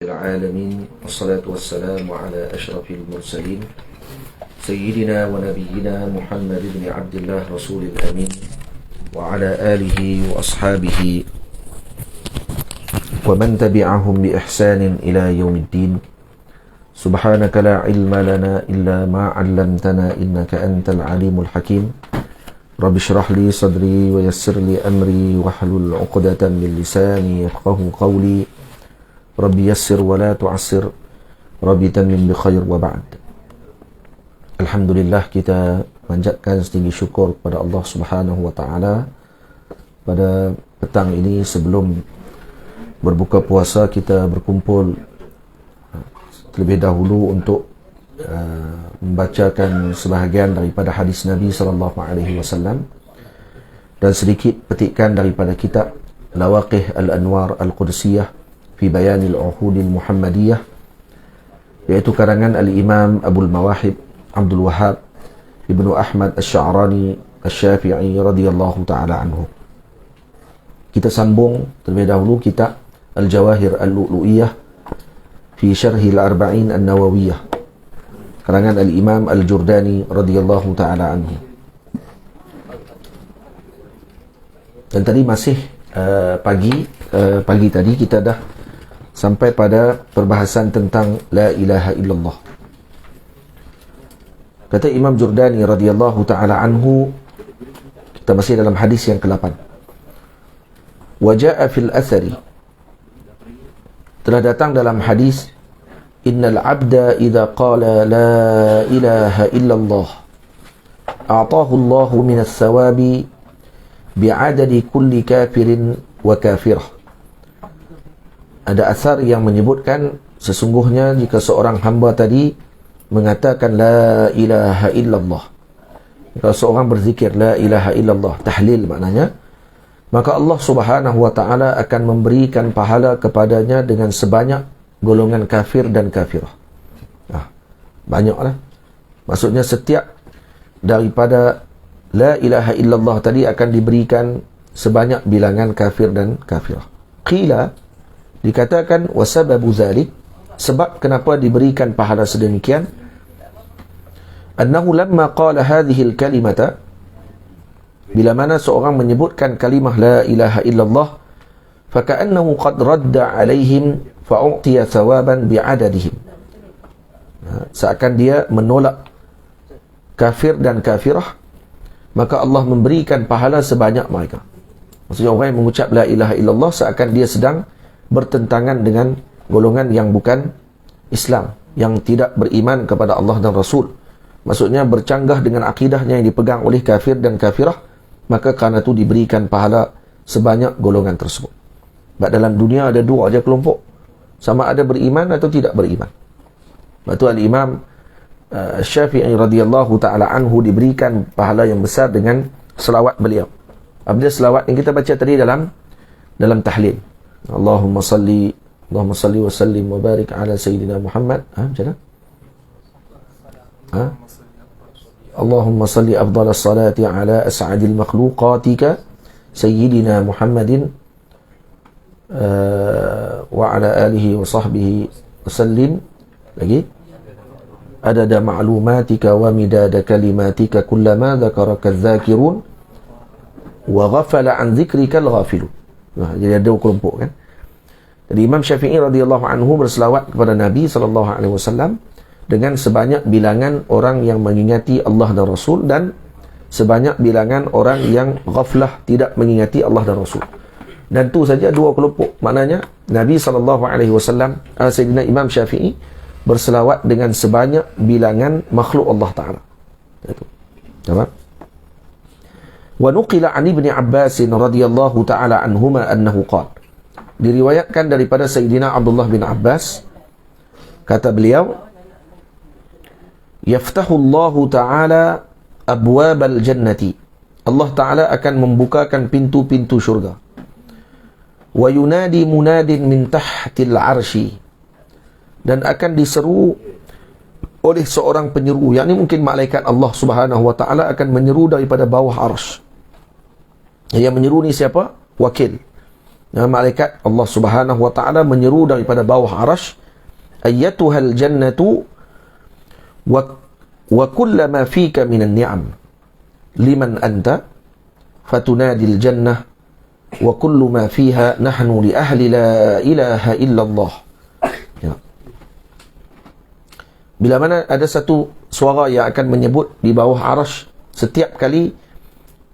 العالمين والصلاة والسلام على أشرف المرسلين سيدنا ونبينا محمد بن عبد الله رسول الأمين وعلى آله وأصحابه ومن تبعهم بإحسان إلى يوم الدين. سبحانك لا علم لنا إلا ما علمتنا إنك أنت العليم الحكيم. رب اشرح لي صدري ويسر لي أمري واحلل عقدة من لساني يفقهوا قولي. Rabbi yassir wa la tu'assir, Rabbi tamim bi khair wa ba'd. Alhamdulillah, kita panjatkan setinggi syukur kepada Allah Subhanahu wa ta'ala. Pada petang ini sebelum berbuka puasa, kita berkumpul terlebih dahulu untuk membacakan sebahagian daripada hadis Nabi SAW dan sedikit petikan daripada kitab Lawaqih al-Anwar al-Qudsiyah fi bayanil uhudil Muhammadiyah, yaitu karangan al-Imam Abul Mawahib Abdul Wahhab Ibnu Ahmad Asy-Sya'rani Asy-Syafi'i radhiyallahu ta'ala anhu. Kita sambung terlebih dahulu kitab Al-Jawahir Al-Lu'lu'iyah fi Syarhi Al-Arba'in An-Nawawiyah, karangan al-Imam Al-Jurdani radhiyallahu ta'ala anhu. Dan tadi masih pagi tadi kita dah sampai pada perbahasan tentang la ilaha illallah. Kata Imam Jurdani radhiyallahu ta'ala anhu, kita masih dalam hadis yang ke-8. Waja'a fil athari, telah datang dalam hadis, innal abda idza qala la ilaha illallah a'tahu Allahu minas thawabi bi'adadi kulli kafirin wa kafirah. Ada asar yang menyebutkan sesungguhnya jika seorang hamba tadi mengatakan la ilaha illallah, kalau seorang berzikir la ilaha illallah, tahlil maknanya, maka Allah Subhanahu wa ta'ala akan memberikan pahala kepadanya dengan sebanyak golongan kafir dan kafirah. Banyaklah. Maksudnya setiap daripada la ilaha illallah tadi akan diberikan sebanyak bilangan kafir dan kafirah. Qila, dikatakan wasababu dzalik, sebab kenapa diberikan pahala sedemikian, annahu lamma qala hadhihi al-kalimata, bila mana seorang menyebutkan kalimah la ilaha illallah, faka'annahu qad radda alaihim fa'u'tiya thawaban bi'adadihim, seakan dia menolak kafir dan kafirah, maka Allah memberikan pahala sebanyak mereka. Maksudnya orang yang mengucap la ilaha illallah seakan dia sedang bertentangan dengan golongan yang bukan Islam, yang tidak beriman kepada Allah dan Rasul. Maksudnya bercanggah dengan akidahnya yang dipegang oleh kafir dan kafirah, maka kerana itu diberikan pahala sebanyak golongan tersebut. Sebab dalam dunia ada dua aja kelompok, sama ada beriman atau tidak beriman. Sebab itu al-Imam Syafi'i radhiyallahu ta'ala anhu diberikan pahala yang besar dengan selawat beliau. Apabila selawat yang kita baca tadi dalam tahlil, Allahumma salli wa sallim wa barik ala Sayyidina Muhammad. Macam mana? Allahumma salli afdalas salati ala as'adil makhluqatika Sayyidina Muhammadin wa ala alihi wa sahbihi wa sallim. Lagi, adada ma'lumatika wa midada kalimatika kullama dhakaraka adh-dhakirun wa ghafala an dhikrika al-ghafilun. Jadi ada kelompok kan. Jadi Imam Syafi'i radhiyallahu anhu berselawat kepada Nabi SAW dengan sebanyak bilangan orang yang mengingati Allah dan Rasul, dan sebanyak bilangan orang yang ghaflah, tidak mengingati Allah dan Rasul. Dan tu saja dua kelompok. Maknanya Nabi SAW, Sayyidina Imam Syafi'i berselawat dengan sebanyak bilangan makhluk Allah Ta'ala. Itu. Nampak? Wa nuqila an Ibni Abbas radhiyallahu ta'ala anhuma annahu qala, diriwayatkan daripada Sayyidina Abdullah bin Abbas, kata beliau, yaftahu Allah Ta'ala abwabal jannati, Allah Ta'ala akan membukakan pintu-pintu syurga, wa yunadi munadin min tahtil arshi, dan akan diseru oleh seorang penyeru, yakni mungkin malaikat Allah Subhanahu wa ta'ala akan menyeru daripada bawah arsy. Yang menyeru ni siapa? Wakil. malaikat Allah Subhanahu wa taala menyeru daripada bawah arasy, ayyatuhal jannatu wa kullama fika minan ni'am liman anta fatunadil jannah wa kullu ma fiha nahnu li ahli la ilaha illallah. Ya. Bila mana ada satu suara yang akan menyebut di bawah arasy, setiap kali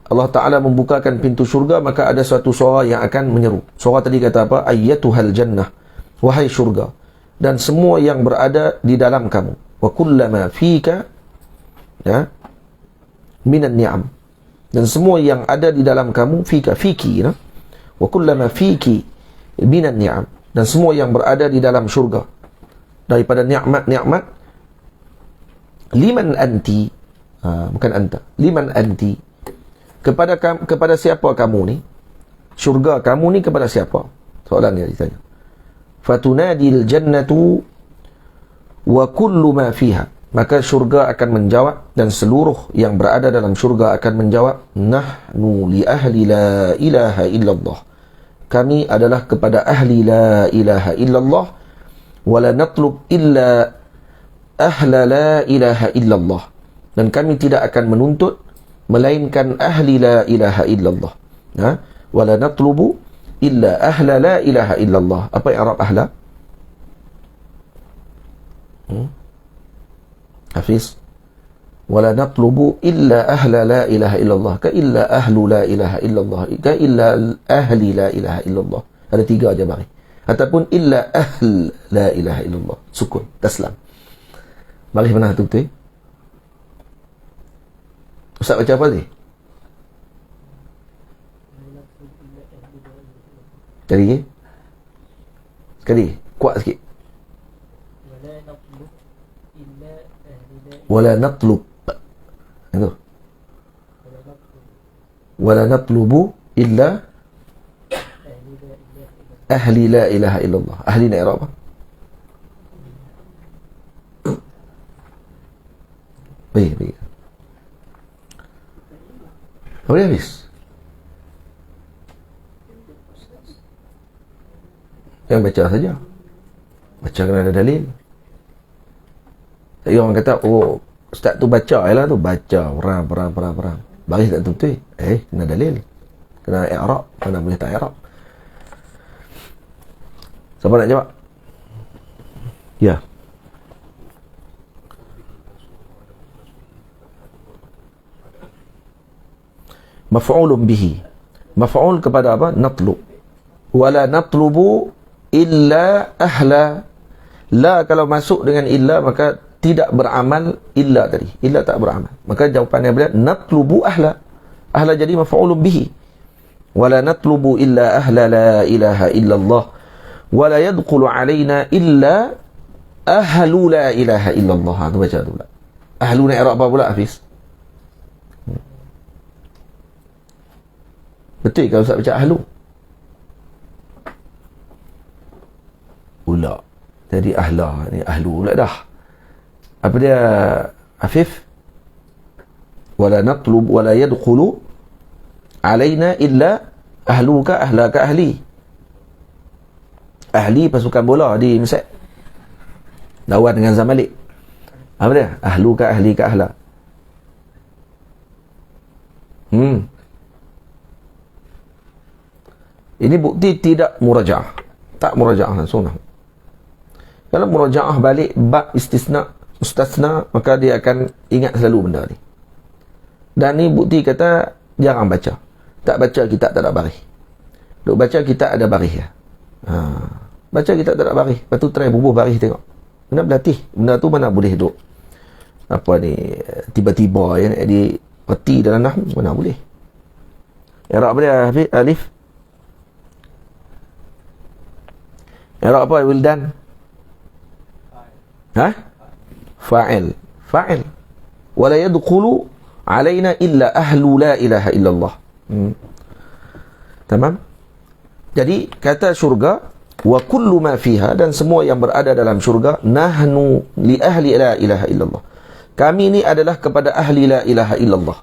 Allah Ta'ala membukakan pintu syurga, maka ada suatu suara yang akan menyeru. Suara tadi kata apa? Ayyatuhal jannah, wahai syurga, dan semua yang berada di dalam kamu, wa kullama fika, ya, minan ni'am, dan semua yang ada di dalam kamu, fika, fiki, ya, wa kullama fiki minan ni'am, dan semua yang berada di dalam syurga daripada nikmat-nikmat, liman anti, bukan anta, liman anti, kepada siapa kamu ni? Syurga kamu ni kepada siapa? Soalan dia ditanya. Fatunadil jannatu wa kullu ma fiha, maka syurga akan menjawab, dan seluruh yang berada dalam syurga akan menjawab, nahnu li ahli la ilaha illallah, kami adalah kepada ahli la ilaha illallah, wa la natlub illa ahla la ilaha illallah, dan kami tidak akan menuntut melainkan ahli la ilaha illallah. Ha? Wala natlubu illa ahla la ilaha illallah. Apa yang Arab ahla? Hafiz? Wala natlubu illa ahla la ilaha illallah. Ka illa ahlu la ilaha illallah. Ka illa ahli la ilaha illallah. Ada tiga aja bagi. Ataupun illa ahl la ilaha illallah. Sukun. Taslam. Bagi mana tu betul? Ustaz baca apa tadi? Sekali. Kuat sikit. Wala natlub. Itu. Wala natlubu illa ahli la ilaha illallah. Ahli nak i'rab apa? Baik. Boleh habis? Yang baca saja. Baca kena ada dalil. Jadi orang kata, oh, ustaz tu baca je lah tu. Baca, perang. Baris tak betul. Kena dalil. Kena i'rab. Mana boleh tak i'rab? Siapa nak jawab? Ya. Maf'ulun bihi. Maf'ul kepada apa? Natlub. Wala natlubu illa ahla. La kalau masuk dengan illa, maka tidak beramal illa tadi. Illa tak beramal. Maka jawapannya bila natlubu ahla. Ahla jadi maf'ulun bihi. Wala natlubu illa ahla la ilaha illallah. Wala yadkhulu alaina illa ahlu la ilaha illallah. Itu baca tu pula. Ahlu nak i'rab apa pula, Hafiz? Betul kalau Ustaz baca ahlu? Pula. Jadi ahla. Ni ahlu pula dah. Apa dia, Afif? Wala natlub wala yadkhulu alaina illa ahluka ahlaka ahli. Ahli pasukan bola di Mesir. Lawan dengan Zamalek. Apa dia? Ahluka ahlika ahla. Ini bukti tidak murajaah. Tak murajaah langsung. Kalau murajaah balik bab mustasna, maka dia akan ingat selalu benda ni. Dan ni bukti kata jarang baca. Tak baca kitab tak ada baris. Duk baca kitab ada baris ya. Baca kitab tak ada baris. Lepas tu try bubuh baris tengok. Kena berlatih. Benda tu mana boleh duk apa ni tiba-tiba ya, di reti dalam nahwu mana boleh. I'rab apa dia, Hafiz? Alif. I'rab apa, Wildan? Fa'il. Wala yadkhulu alaina illa ahlu la ilaha illallah. Tamam? Jadi kata syurga, wa kullu ma fiha, dan semua yang berada dalam syurga, nahnu li ahli la ilaha illallah. Kami ni adalah kepada ahli la ilaha illallah.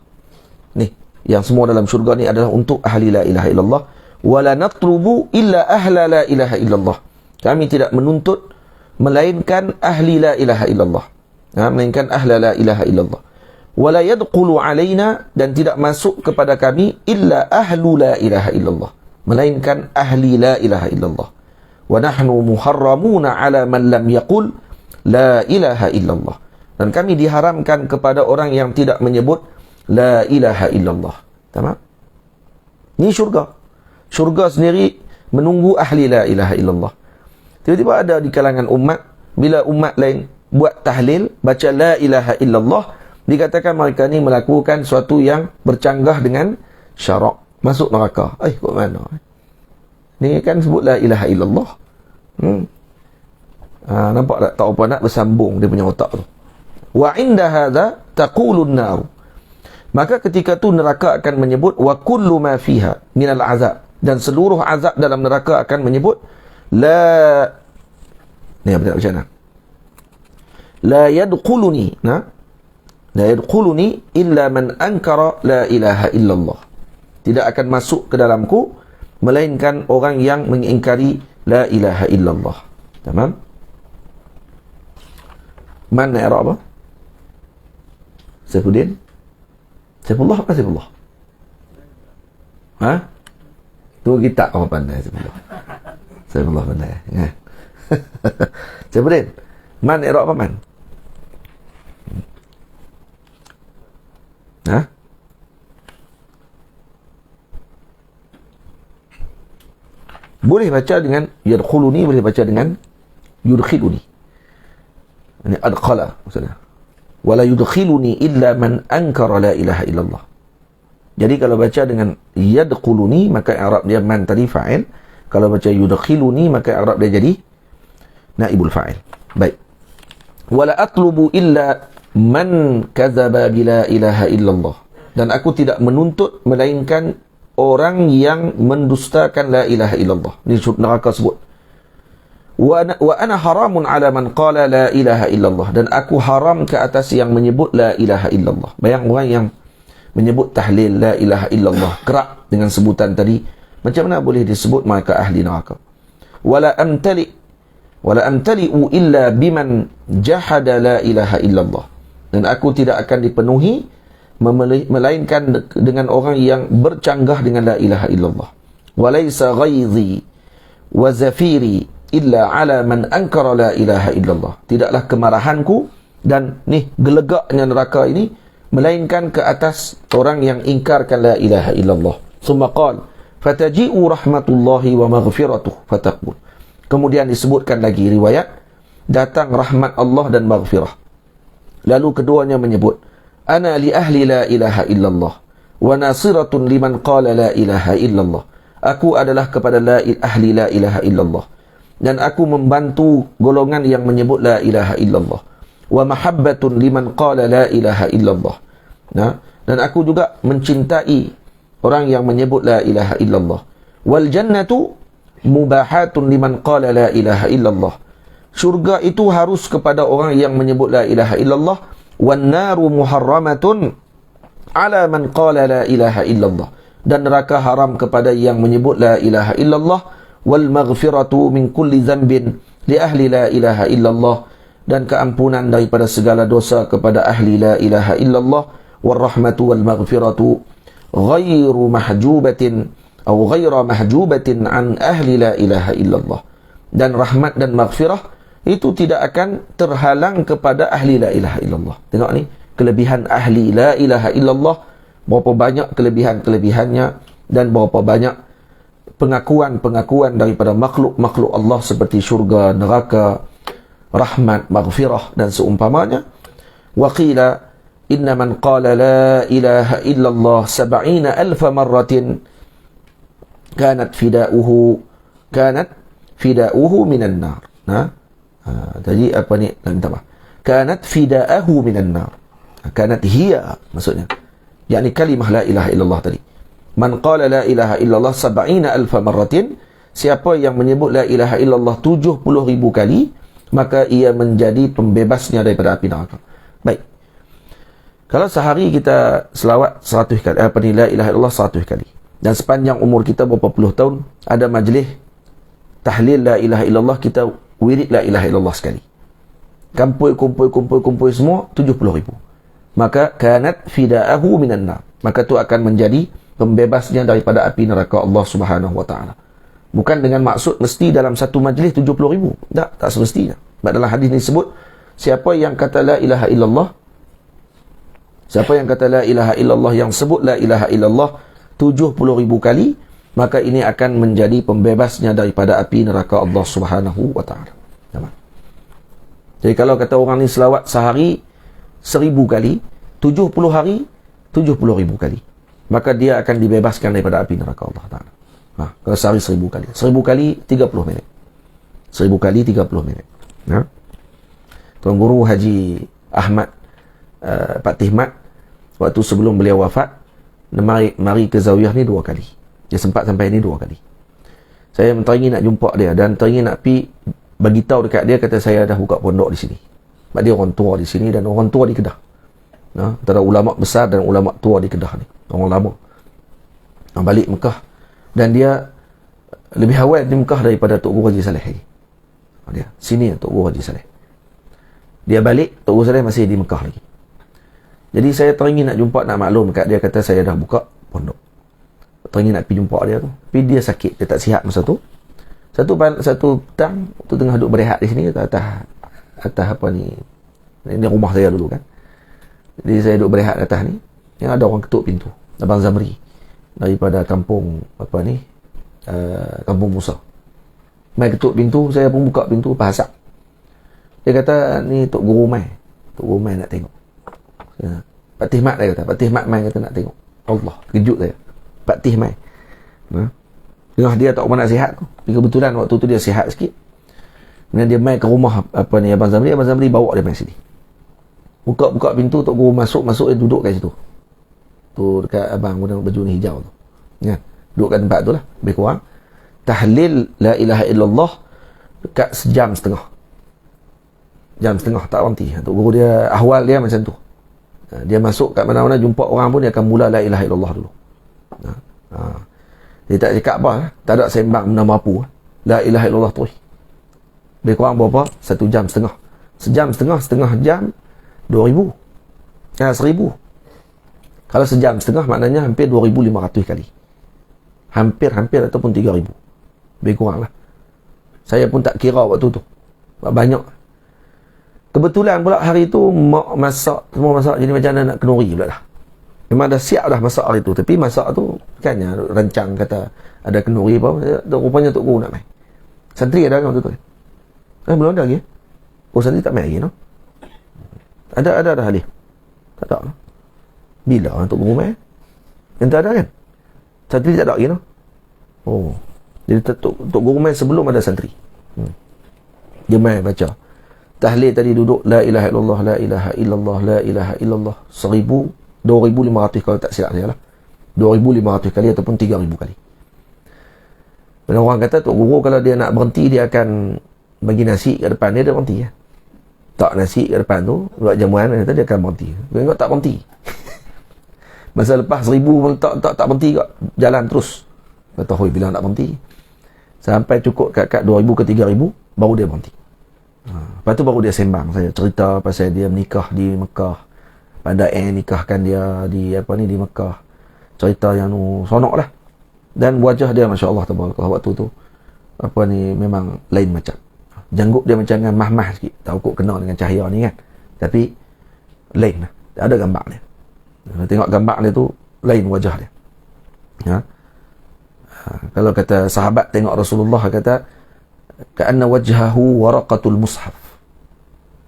Ni, yang semua dalam syurga ni adalah untuk ahli la ilaha illallah. Wala natlubu illa ahla la ilaha illallah. Kami tidak menuntut melainkan ahli la ilaha illallah. Melainkan ahla la ilaha illallah. Wala yadkhulu alaina, dan tidak masuk kepada kami illa ahlu la ilaha illallah, melainkan ahli la ilaha illallah. Wa nahnu muharramuna ala man lam yaqul la ilaha illallah. Dan kami diharamkan kepada orang yang tidak menyebut la ilaha illallah. Tamam? Ini syurga. Syurga sendiri menunggu ahli la ilaha illallah. Tiba-tiba ada di kalangan umat, bila umat lain buat tahlil, baca la ilaha illallah, dikatakan mereka ni melakukan sesuatu yang bercanggah dengan syarak, masuk neraka. Kok mana? Ni kan sebut la ilaha illallah. Nampak tak? Tak apa nak bersambung dia punya otak tu. Wa inda hadha taqulun nar. Maka ketika tu neraka akan menyebut wa kullu ma fiha minal azab, dan seluruh azab dalam neraka akan menyebut la, ni apa nak baca nak? La yadkhuluni, la yadkhuluni illa man ankara la ilaha illallah. Tidak akan masuk ke dalamku melainkan orang yang mengingkari la ilaha illallah. Tamam? Mana i'rab apa? Saifuddin? Saifullah apa Saifullah? Tu kita orang pandai Saifullah. Saifullah pandai. Saifuddin, man i'rab apa man? Boleh baca dengan yadkhuluni, boleh baca dengan yudkhiluni. Ini adkhala maksudnya. Wala yudkhiluni illa man ankara la ilaha illallah. Jadi kalau baca dengan yadkhuluni, maka i'rab dia man tadi fa'il. Kalau baca yudkhiluni, maka i'rab dia jadi naibul fa'il. Baik. Wala atlubu illa man kadzaba bila ilaha illallah. Dan aku tidak menuntut melainkan orang yang mendustakan la ilaha illallah. Ini neraka sebut. Wa ana haramun ala man qala la ilaha illallah. Dan aku haram ke atas yang menyebut la ilaha illallah. Bayang orang yang menyebut tahlil la ilaha illallah kerak dengan sebutan tadi, macam mana boleh disebut mereka ahli neraka? Wala amtali'u illa biman jahada la ilaha illallah. Dan aku tidak akan dipenuhi melainkan dengan orang yang bercanggah dengan la ilaha illallah. Walaysa ghaidhi wa zafiri illa ala man ankara la ilaha illallah. Tidaklah kemarahanku dan gelegaknya neraka ini melainkan ke atas orang yang ingkarkan la ilaha illallah. Summa qala fataji'u rahmatullahi wa maghfiratuh fataqul. Kemudian disebutkan lagi riwayat, datang rahmat Allah dan maghfirah. Lalu keduanya menyebut, ana li ahli la ilaha illallah wa nasiratun liman qala la ilaha illallah. Aku adalah kepada ahli la ilaha illallah, dan aku membantu golongan yang menyebut la ilaha illallah. Wa mahabbatun liman qala la ilaha illallah. Dan aku juga mencintai orang yang menyebut la ilaha illallah. Wal jannatu mubahatun liman qala la ilaha illallah. Syurga itu harus kepada orang yang menyebut la ilaha illallah. Wan naru muharramatun ala man qala la ilaha illallah. Dan neraka haram kepada yang menyebut la ilaha illallah. Wal maghfiratu min kulli dhanbin li ahli la ilaha illallah. Dan keampunan daripada segala dosa kepada ahli la ilaha illallah. Wal rahmatu wal maghfiratu ghairu mahjubatin atau ghaira mahjubatin an ahli la ilaha illallah. Dan rahmat dan maghfirah itu tidak akan terhalang kepada ahli la ilaha illallah. Tengok ni, kelebihan ahli la ilaha illallah, berapa banyak kelebihan-kelebihannya, dan berapa banyak pengakuan-pengakuan daripada makhluk-makhluk Allah seperti syurga, neraka, rahmat, maghfirah dan seumpamanya. Wa qila inna man qala la ilaha illallah 70,000 marratin kanat fida'uhu minan nar. Jadi apa ni? Minta maaf. Kanat fida'ahu minan nar. Kanat hiya maksudnya. Yakni kalimah la ilaha illallah tadi. Man qala la ilaha illallah 70,000 marratin, siapa yang menyebut la ilaha illallah 70,000 kali, maka ia menjadi pembebasnya daripada api neraka. Baik. Kalau sehari kita selawat 100 kali, la ilaha illallah 100 kali. Dan sepanjang umur kita berapa puluh tahun, ada majlis tahlil la ilaha illallah, kita wirid la ilaha illallah sekali. Kumpul semua 70,000. Maka kanat fida'ahu minan nar. Maka tu akan menjadi pembebasnya daripada api neraka Allah Subhanahu wa taala. Bukan dengan maksud mesti dalam satu majlis 70,000. Tak semestinya. Sebab dalam hadis ni sebut, siapa yang kata la ilaha illallah, yang sebut la ilaha illallah 70,000 kali, maka ini akan menjadi pembebasnya daripada api neraka Allah Subhanahu wa taala. Jadi kalau kata orang ni selawat sehari 1000 kali, 70 hari 70,000 kali, maka dia akan dibebaskan daripada api neraka Allah taala. Kalau sehari 1000 kali, 1000 kali 30 minit, 1000 kali 30 minit. Tuan Guru Haji Ahmad Pak Tihmat, waktu sebelum beliau wafat, mari ke Zawiyah ni 2 kali. Dia sempat sampai ni 2 kali. Saya teringin nak jumpa dia dan teringin nak pergi bagi tahu dekat dia, kata saya dah buka pondok di sini. Sebab dia orang tua di sini dan orang tua di Kedah. Antara ulama besar dan ulama tua di Kedah ni, orang lama. Balik Mekah, dan dia lebih awal di Mekah daripada Tok Guru Haji Saleh lagi. Dia sini Tok Guru Haji Saleh. Dia balik, Tok Guru Saleh masih di Mekah lagi. Jadi saya teringin nak jumpa, nak maklum kat dia, kata saya dah buka pondok. Teringin nak pergi jumpa dia tu, tapi dia sakit, dia tak sihat masa tu. Satu petang tu tengah duduk berehat di sini, atas apa ni, ini rumah saya dulu kan. Jadi saya duduk berehat atas ni, yang ada orang ketuk pintu, Abang Zamri daripada kampung apa ni, Kampung Musa. Mai ketuk pintu, saya pun buka pintu, pasak. Dia kata, ni Tok Guru Mai nak tengok. Pak Tihmat dia kata, Pak Tihmat Mai kata nak tengok. Allah, kejut saya. Pak Tihmat Mai. Tengah dia tak pernah sihat tu. Kebetulan waktu tu dia sihat sikit. Kemudian dia main ke rumah apa ni Abang Zamri bawa dia main sini. Buka pintu, Tok Guru masuk dia duduk kat situ. Tu dekat abang guna baju ni hijau tu. Ya, duduk kat tempat tu lah. Lebih kurang tahlil la ilaha illallah dekat sejam setengah. Jam setengah tak berhenti. Tok Guru dia ahwal dia macam tu. Dia masuk kat mana-mana jumpa orang pun dia akan mula la ilaha illallah dulu. Dia tak cakap apa, tak ada sembang benda mampu. La ilaha illallah terus. Lebih kurang berapa? 1 jam setengah. Sejam setengah jam 2,000. 1,000. Kalau sejam setengah maknanya hampir 2,500 kali. Hampir ataupun 3,000. Lebih kurang lah. Saya pun tak kira waktu tu. Banyak. Kebetulan pula hari tu mak masak, semua masak, jadi macam mana nak kenuri pula lah. Memang dah siap dah masak hari tu. Tapi masak tu kan rancang kata ada kenduri apa. Rupanya Tok Guru nak main. Santri ada kan waktu tu? Belum ada lagi. Santri tak main lagi no? Ada Halif. Tak ada no? Bila Tok Guru main? Yang tak ada kan? Santri tak ada lagi no? Jadi Tok Guru main sebelum ada santri. Dia main baca tahlil tadi, duduk la ilaha illallah, la ilaha illallah, la ilaha illallah 2,500 kalau tak silap saya lah. 2,500 kali ataupun 3,000 kali. Dan orang kata Tok Guru kalau dia nak berhenti, dia akan bagi nasi kat depan dia berhenti ya. Tak nasi kat depan tu, buat jamuan, dia akan berhenti. Dia tengok tak berhenti. Masa lepas 1,000 pun tak berhenti kat, jalan terus. Kata hoi bila nak berhenti. Sampai cukup kat 2,000 ke 3,000 baru dia berhenti. Lepas tu baru dia sembang, saya cerita pasal dia menikah di Mekah. Pada nikahkan dia di di Mekah. Cerita yang sonok lah. Dan wajah dia masya-Allah tabarakallah waktu tu memang lain macam. Janggut dia macam dengan mah-mah sikit. Tahu kok kena dengan cahaya ni kan. Tapi lain lah. Ada gambar dia. Tengok gambar dia tu lain wajah dia. Kalau kata sahabat tengok Rasulullah kata ka'anna wajhahu waraqatul mushaf.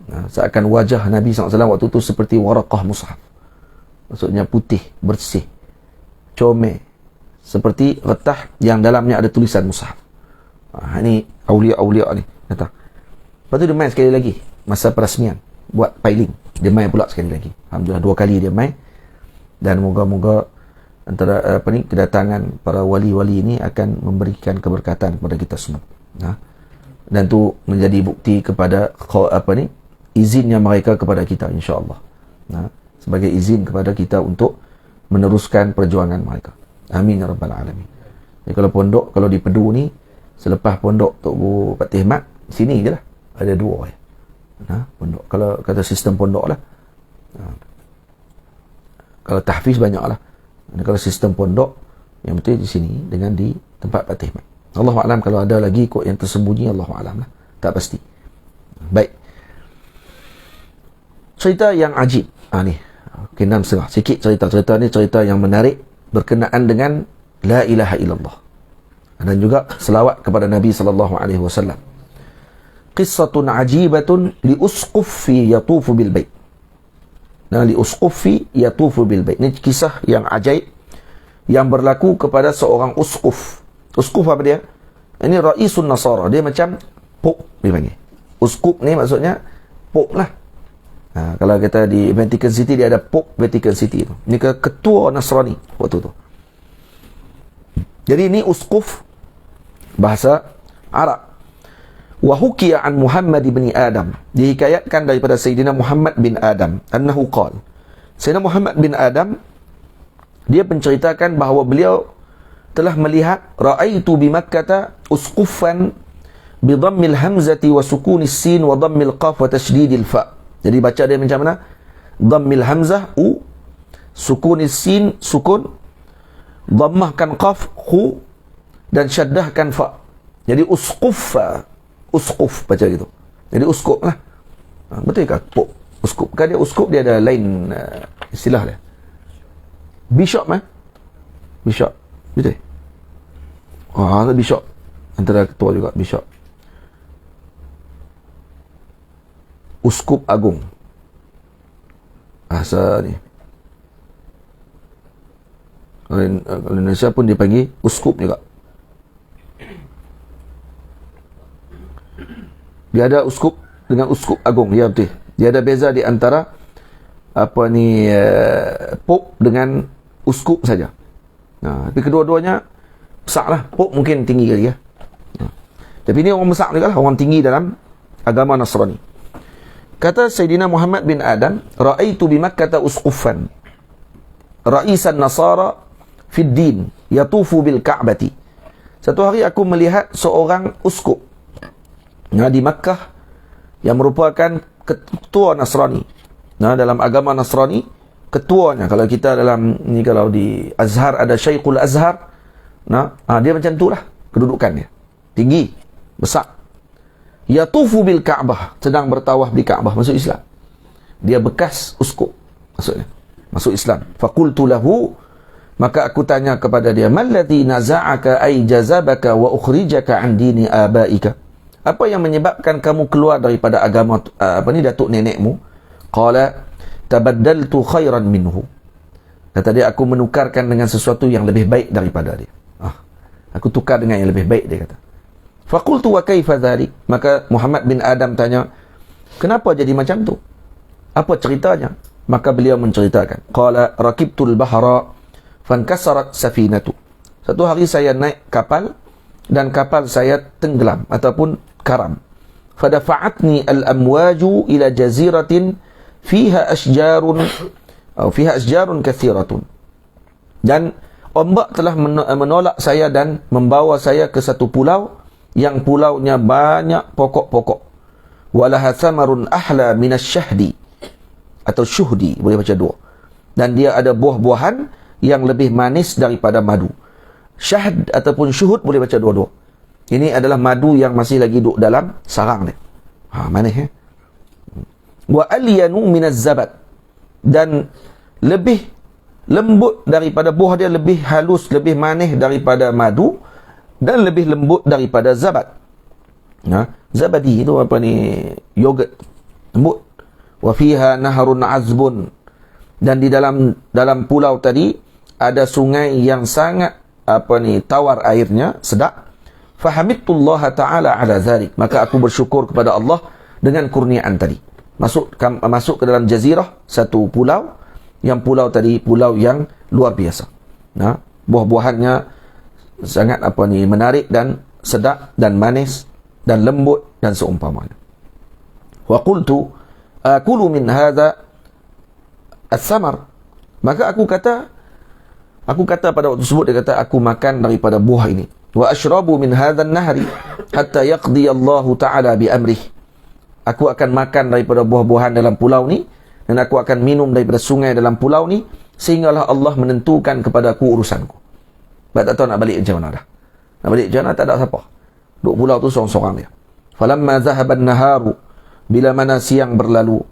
Seakan wajah Nabi SAW waktu tu seperti waraqah mushaf. Maksudnya putih, bersih, comel, seperti retah yang dalamnya ada tulisan mushaf. Ini awliya-awliya ni kata. Lepas tu dia main sekali lagi masa perasmian, buat piling. Dia main pula sekali lagi. Alhamdulillah 2 kali dia main. Dan moga-moga antara kedatangan para wali-wali ini akan memberikan keberkatan kepada kita semua. Dan tu menjadi bukti kepada izinnya mereka kepada kita insya-Allah. Sebagai izin kepada kita untuk meneruskan perjuangan mereka. Amin ya rabbal alamin. Jadi kalau pondok, kalau di Pedu ni, selepas pondok Tok Bu Patih Mat, sini je lah ada 2 ya. Pondok. Kalau kata sistem pondok lah, kalau tahfiz banyak lah. Kalau sistem pondok, yang betul di sini dengan di tempat Patih Mat. Allahu a'lam, kalau ada lagi kot yang tersembunyi, Allahu a'lam lah, tak pasti. Baik, cerita yang ajib ni, okay, 6.5 sikit cerita ni, cerita yang menarik berkenaan dengan la ilaha illallah dan juga selawat kepada Nabi SAW. Qissatun ajibatun li usqufi yatufu bil bait. Li usqufi yatufu bil bait. Ini kisah yang ajaib yang berlaku kepada seorang usquf. Usquf apa dia? Ini Raisun Nasara. Dia macam Pop dipanggil. Usquf ni maksudnya Pop lah. Kalau kita di Vatican City, dia ada Pop Vatican City tu. Ini ketua Nasrani waktu tu. Jadi ini usquf bahasa Arab. Wa hukiya an Muhammad bin Adam. Dihikayatkan daripada Sayyidina Muhammad bin Adam annahu qala. Sayyidina Muhammad bin Adam dia menceritakan bahawa beliau telah melihat ra'aitu bi Makkah usqufan bi dhammil hamzati wa sukunis sin wa dhammil qaf wa tashdidil fa. Jadi baca dia macam mana? Dhammil hamzah u, sukunis sin sukun, dhammahkan qaf khu, dan syaddahkan fa. Jadi usquf baca gitu. Jadi uskup lah. Betul ke? Uskup. Kan dia uskup, dia ada lain istilah dia. Bishop Bishop. Betul? Ada bishop. Antara ketua juga bishop. Uskup agung. Bahasa ni. Kalau Indonesia pun dipanggil uskup juga. Dia ada uskup dengan uskup agung. Ya betul. Dia ada beza di antara Pop dengan uskup saja. Tapi kedua-duanya besar lah. Pop mungkin tinggi kali ya. Tapi ini orang besar juga lah. Orang tinggi dalam agama Nasrani. Kata Sayyidina Muhammad bin Adam, ra'aitu bi Makkah usqufan ra'isan Nasara fid din yatufu bil Ka'bati. Satu hari aku melihat seorang uskup di Makkah yang merupakan ketua Nasrani. Dalam agama Nasrani, ketuanya, kalau kita dalam ni, kalau di Azhar ada Syekhul Azhar, dia macam itulah kedudukannya, tinggi, besar. Yatufu bil Ka'bah, sedang bertawaf di Ka'bah, masuk Islam. Dia bekas uskup, maksudnya masuk Islam. Faqultu lahu, maka aku tanya kepada dia, mallati naza'aka ay jazabaka wa ukhrijaka an dini abaika. Apa yang menyebabkan kamu keluar daripada agama datuk nenekmu? Qala tabaddaltu khairan minhu. Kata dia, aku menukarkan dengan sesuatu yang lebih baik daripada dia. Aku tukar dengan yang lebih baik, dia kata. Faqultu wa kaifa dhalik? Maka Muhammad bin Adam tanya, kenapa jadi macam tu? Apa ceritanya? Maka beliau menceritakan. Qala rakibtul bahra fankasarat safinatu. Satu hari saya naik kapal dan kapal saya tenggelam ataupun karam. Fadafa'atni al-amwaju ila jaziratin fiha asjarun kathiratun. Dan ombak telah menolak saya dan membawa saya ke satu pulau yang pulaunya banyak pokok-pokok. Walaha thamarun ahla minasyahdi, atau syuhdi, boleh baca dua. Dan dia ada buah-buahan yang lebih manis daripada madu. Syahd ataupun syuhud boleh baca dua-dua. Ini adalah madu yang masih lagi duduk dalam sarang dia. Manis ya. Wa alyanu minaz zabat, dan lebih lembut daripada buah dia, lebih halus, lebih manis daripada madu, dan lebih lembut daripada zabat. Zabadi itu apa ni? Yogurt lembut. Wa fiha naharun azbun, dan di dalam pulau tadi ada sungai yang sangat tawar airnya, sedap. Fahamidullah ta'ala ala zalik, maka aku bersyukur kepada Allah dengan kurniaan tadi. Masuk ke dalam jazirah, satu pulau, yang pulau tadi pulau yang luar biasa. Buah-buahannya sangat menarik dan sedap dan manis dan lembut dan seumpamanya. Wa qultu akulu min hadha as-samar, maka aku kata, Aku kata pada waktu tersebut, dia kata, aku makan daripada buah ini. Wa ashrabu min hadzal nahri hatta yaqdi Allah Ta'ala bi amrih. Aku akan makan daripada buah-buahan dalam pulau ni, dan aku akan minum daripada sungai dalam pulau ni, sehinggalah Allah menentukan kepada aku urusanku. Sebab tak tahu nak balik macam mana dah. Nak balik macam mana, tak ada siapa. Duduk pulau tu seorang-seorang dia. Falamma zahaban naharu, bila mana siang berlalu,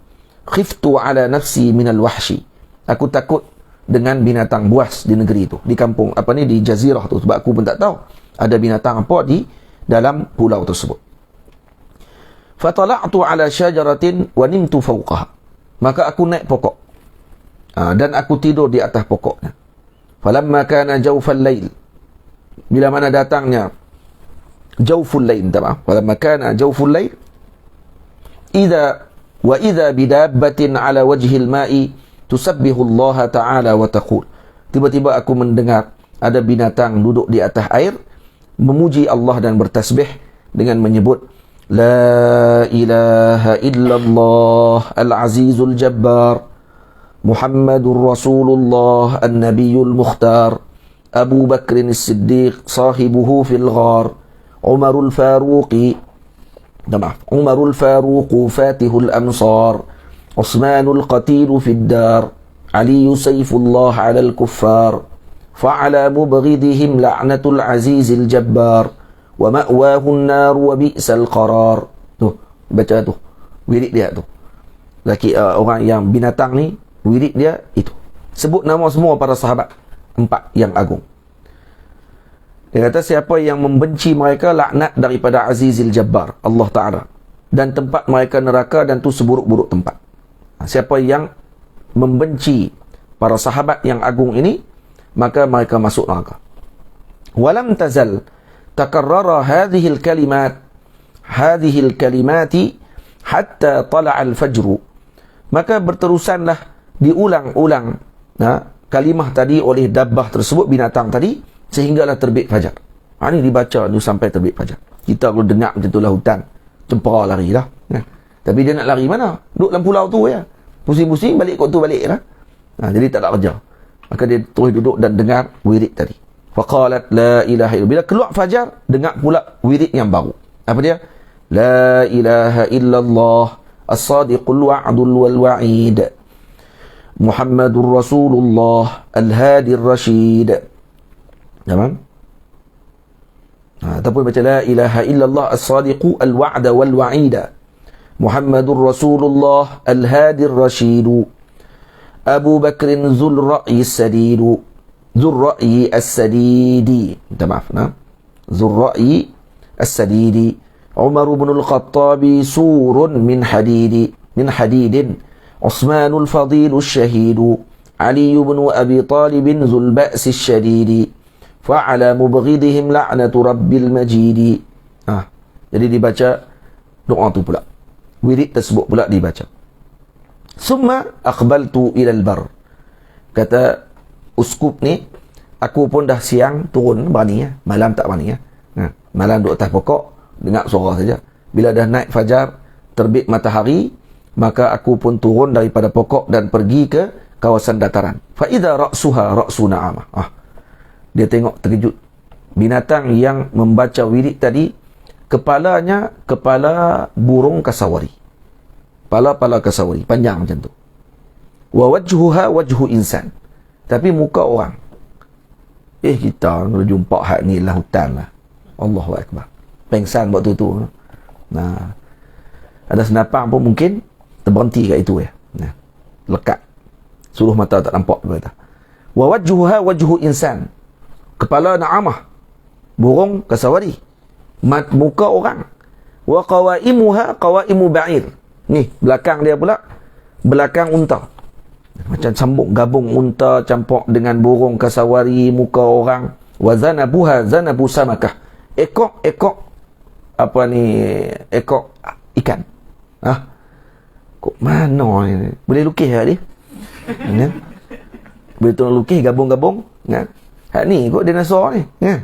khiftu ala nafsi minal wahshi. Aku takut dengan binatang buas di negeri itu, di kampung di jazirah tu, sebab aku pun tak tahu ada binatang apa di dalam pulau tersebut. Fatala'tu ala syajaratin wa nimtu fawqaha. Maka aku naik pokok, dan aku tidur di atas pokoknya. Falamma kana jawfal lail, bila mana datangnya jawful lail, falamma kana jawful lail, idza bidabbatin ala wajhil ma'i tusabbihu Allah Ta'ala wa taqul. Tiba-tiba aku mendengar ada binatang duduk di atas air memuji Allah dan bertasbih dengan menyebut la ilaha illallah al-azizul jabbar Muhammadur Rasulullah an-nabiyul mukhtar Abu Bakrin as-Siddiq sahibuhu fil ghar Umarul Faruqi fatihul amsar عثمان القتيل في الدار علي سيف الله على الكفار فعلى مبغضهم لعنة العزيز الجبار ومأواه النار وبئس القرار. Tuh, baca tu. Wirid dia tu. Laki orang yang binatang ni, wirid dia itu. Sebut nama semua para sahabat 4 yang agung. Dia kata siapa yang membenci mereka, laknat daripada Azizil Jabbar, Allah Ta'ala. Dan tempat mereka neraka, dan tu seburuk-buruk tempat. Siapa yang membenci para sahabat yang agung ini, maka mereka masuk neraka. Walam tazal takarrara hadhil kalimati hatta tala'a al-fajr. Maka berterusanlah diulang-ulang kalimah tadi oleh dabbah tersebut, binatang tadi, sehinggalah terbit fajar. Ini dibaca tu sampai terbit fajar. Kita kalau dengar macam itulah hutan, cempera lari lah. Tapi dia nak lari mana? Duduk dalam pulau tu ya. Pusing-pusing balik kot tu balik lah. Jadi tak ada kerja. Maka dia terus duduk dan dengar wirid tadi. Faqalat la ilaha illallah. Bila keluar fajar, dengar pula wirid yang baru. Apa dia? La ilaha illallah as-sadiqul wa'dul wal wa'id Muhammadur Rasulullah al-hadir rashid. Tamam? Ataupun baca la ilaha illallah as-sadiqu al-wa'da wal wa'ida Muhammadur Rasulullah al-hadir rashidu Abu Bakrin zul ra'yi as-sadidu zul ra'yi as-sadidi. Minta maaf zul ra'yi as-sadidi Umar bin al-Khattabi surun min hadidin Uthmanul Fadilul Shahidu Ali bin Abi Talib zul ba'si syadidi fa'ala mubghidihim la'natu rabbil majidi. Jadi dibaca doa tu pula, wirid tersebut pula dibaca. Summa aqbaltu ilal bar. Kata uskup ni, aku pun dah siang turun berani ya, malam tak berani ya. Malam duduk atas pokok, dengar suara saja. Bila dah naik fajar, terbit matahari, maka aku pun turun daripada pokok dan pergi ke kawasan dataran. Fa idza ra'suha ra'su na'amah. Dia tengok terkejut. Binatang yang membaca wirid tadi, kepalanya kepala burung kasawari. Pala kasawari, panjang macam tu. Wa wajhuha wajhu insan. Tapi muka orang. Kita kalau jumpa hak ni lah hutan lah. Allahu Akbar. Pengsan waktu tu. Ada senapang pun mungkin terberhenti kat itu ya. Lekat. Suruh mata tak nampak kata. Wa wajhuha wajhu insan. Kepala na'amah. Burung kasawari. Muka orang. Wa qawaimuha qawaimu ba'ir. Ni belakang dia pula belakang unta. Macam sambung gabung unta campur dengan burung kasawari, muka orang. Wa zanabuha zanabu samakah. Ekor ikan. Kok mana ni? Boleh lukis tak dia? Boleh tolong lukis gabung-gabung kan? Hak ni kok dinosaur ni kan?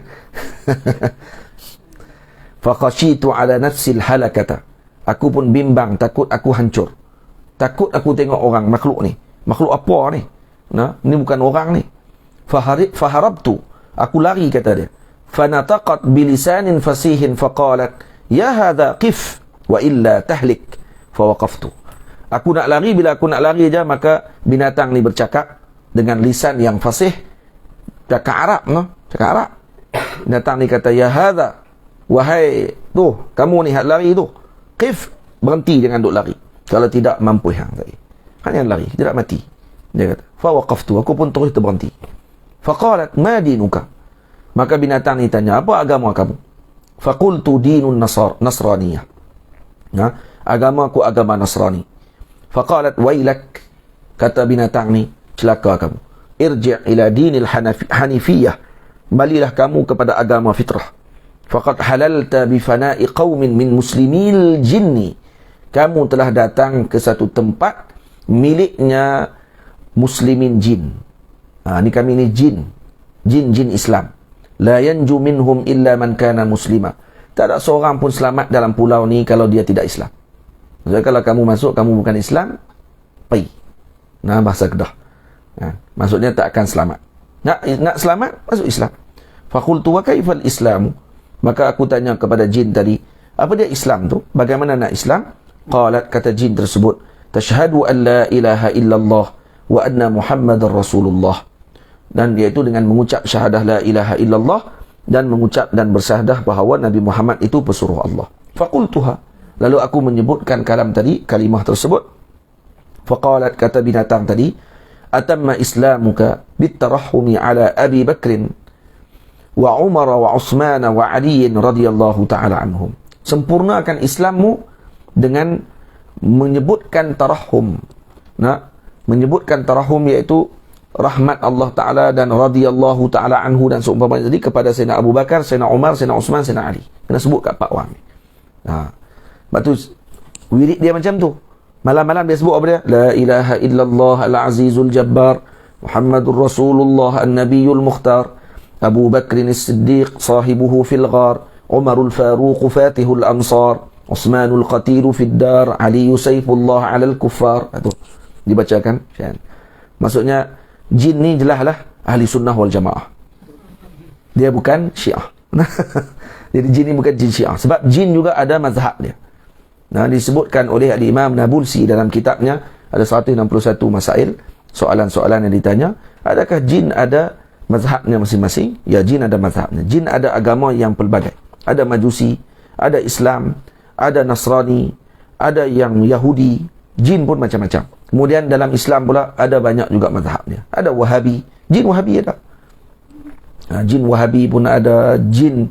Faqashitu ala nafsil halakata. Aku pun bimbang, takut aku hancur. Takut aku tengok orang, makhluk ni. Makhluk apa ni? Ni bukan orang ni. Faharabtu, aku lari, kata dia. Fanataqat bilisanin fasihin faqalat, ya hadha qif wa illa tahlik. Fawaqaftu. Aku nak lari, bila aku nak lari aja, maka binatang ni bercakap dengan lisan yang fasih, cakap Arab, no? Cakap Arab. Binatang ni kata, ya hadha, wahai tu, kamu ni hak lari tu, qif, berhenti, jangan duk lari. Kalau tidak mampu hang tadi. Hanya lari, tidak mati. Dia kata, fawaqaftu, aku pun terus terberhenti. Faqalat, ma dinuka? Maka binatang ni tanya, apa agama kamu? Faqultu dinun nasraniyah. Ya, agama aku agama Nasrani. Faqalat, wailak, kata binatang ni, celaka kamu. Irji' ila dinil hanifiyah, balilah kamu kepada agama fitrah. Faqad halalta bifana'i qaumin min muslimil jinni, kamu telah datang ke satu tempat miliknya muslimin jin. Ni kami ni jin Islam. La yanju minhum illa man kana muslima. Tak ada seorang pun selamat dalam pulau ni kalau dia tidak Islam. Maksudnya kalau kamu masuk, kamu bukan Islam, pai. Bahasa Kedah. Maksudnya tak akan selamat. Nak selamat, masuk Islam. Faqultu wa kaifal islamu? Maka aku tanya kepada jin tadi, apa dia Islam tu? Bagaimana nak Islam? Qalat, kata jin tersebut, tashhadu an la ilaha illallah wa anna Muhammadar Rasulullah. Dan iaitu dengan mengucap syahadah la ilaha illallah dan mengucap dan bersyahadah bahawa Nabi Muhammad itu pesuruh Allah. Faqultuha, lalu aku menyebutkan kalimah tersebut. Faqalat, kata binatang tadi, atamma islamuka bitarahumi ala Abi Bakrin wa Umar wa Uthman wa Ali radhiyallahu ta'ala anhum. Sempurnakan Islammu dengan menyebutkan tarahum. Menyebutkan tarahum iaitu rahmat Allah Ta'ala dan radhiyallahu ta'ala anhu dan seumpamanya tadi kepada Sayyidina Abu Bakar, Sayyidina Umar, Sayyidina Uthman, Sayyidina Ali. Kena sebut kat 4 orang ni. Sebab tu wirid dia macam tu. Malam-malam dia sebut apa dia? La ilaha illallah al-azizul jabbar, Muhammadur Rasulullah an-nabiyul mukhtar, Abu Bakrin as-siddiq sahibuhu fil ghar, Umarul Faruq fatihul ansar, Uthmanul qatilu fid dar, Ali sayfullah alal kuffar. Itu dibacakan. Maksudnya jin ni jelaslah ahli sunnah wal jamaah. Dia bukan syiah. Jadi jin ni bukan jin syiah. Sebab jin juga ada mazhab dia. Disebutkan oleh Al-Imam Nabulsi dalam kitabnya, ada 161 masail, soalan-soalan yang ditanya. Adakah jin ada mazhabnya masing-masing? Ya, jin ada mazhabnya. Jin ada agama yang pelbagai. Ada Majusi, ada Islam, ada Nasrani, ada yang Yahudi. Jin pun macam-macam. Kemudian dalam Islam pula ada banyak juga mazhabnya. Ada Wahabi, jin Wahabi ada. Jin Wahabi pun ada, jin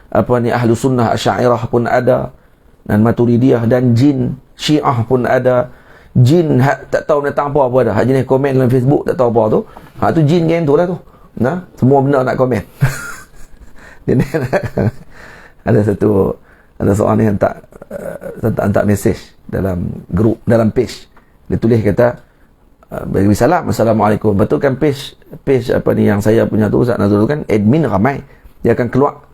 Ahlu Sunnah Asy'ariyah pun ada, dan Maturidiyah, dan jin Syiah pun ada. Jin tak tahu datang apa ada. Jenis komen dalam Facebook tak tahu apa tu. Tu jin game tu lah tu. Semua benda nak komen. Ada seorang ni hantar mesej dalam grup, dalam page. Dia tulis, kata, bagi salam, Assalamualaikum. Betul kan page yang saya punya tu, Ustaz Nazrul kan admin ramai. Dia akan keluar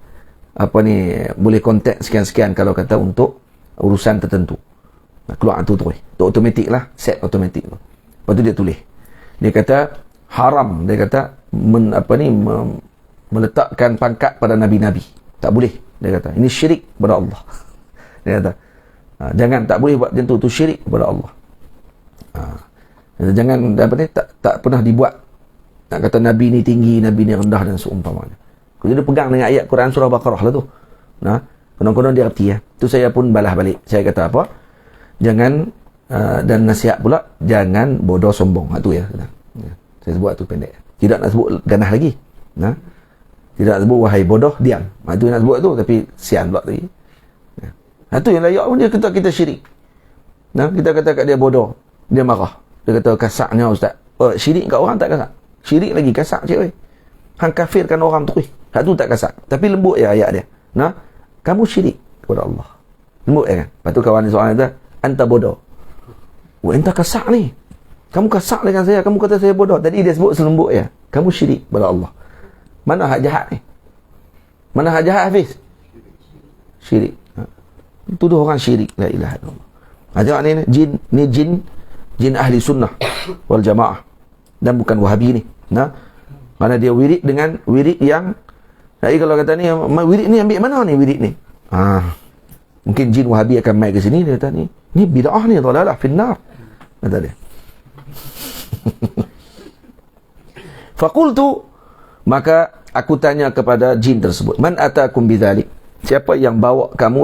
boleh kontak sekian-sekian kalau kata untuk urusan tertentu. Keluar tu terus. Tu automatik lah, set automatik tu. Lepas tu dia tulis. Dia kata haram, dia kata meletakkan pangkat pada nabi-nabi. Tak boleh. Dia kata ini syirik kepada Allah. Dia kata jangan, tak boleh buat macam tu syirik kepada Allah. Jangan tak pernah dibuat. Nak kata Nabi ni tinggi, Nabi ni rendah dan seumpamanya. Kalau dia pegang dengan ayat Quran surah Baqarah lah tu. Konon-konon dia erti ya. Tu saya pun balas balik. Saya kata apa? Jangan dan nasihat pula, jangan bodoh sombong. Itu ya. Saya sebut tu pendek. Tidak nak sebut ganah lagi. Tidak nak sebut wahai bodoh, diam. Itu yang nak sebut tu, tapi sian pula tadi. Itu yang layak pun dia kata kita syirik. Kita kata kat dia bodoh, dia marah. Dia kata kasarnya Ustaz. Syirik kat orang tak kasar. Syirik lagi kasar cik. Hang kafirkan orang tu. Hak tu tak kasar. Tapi lembut ya ayat dia. Kamu syirik kepada Allah. Lembut ya kan? Lepas tu kawan ni seorang kata, anta bodoh. Anta kasar ni. Kamu kasar dengan saya. Kamu kata saya bodoh. Tadi dia sebut selembut ya. Kamu syirik kepada Allah. Mana hak jahat ni? Mana hak jahat Hafiz? Syirik. Tuduh orang syirik. La ilaha illallah. Tengok ni jin ahli sunnah wal jamaah. Dan bukan Wahabi ni. Mana dia wirid dengan wirid yang, jadi kalau kata ni, wirid ni ambil mana ni wirid ni? Mungkin jin Wahabi akan mai ke sini, dia kata ni bid'ah ni, dhalalah finnar, kata dia. Faqultu, maka aku tanya kepada jin tersebut, man atakum bidzalik, siapa yang bawa kamu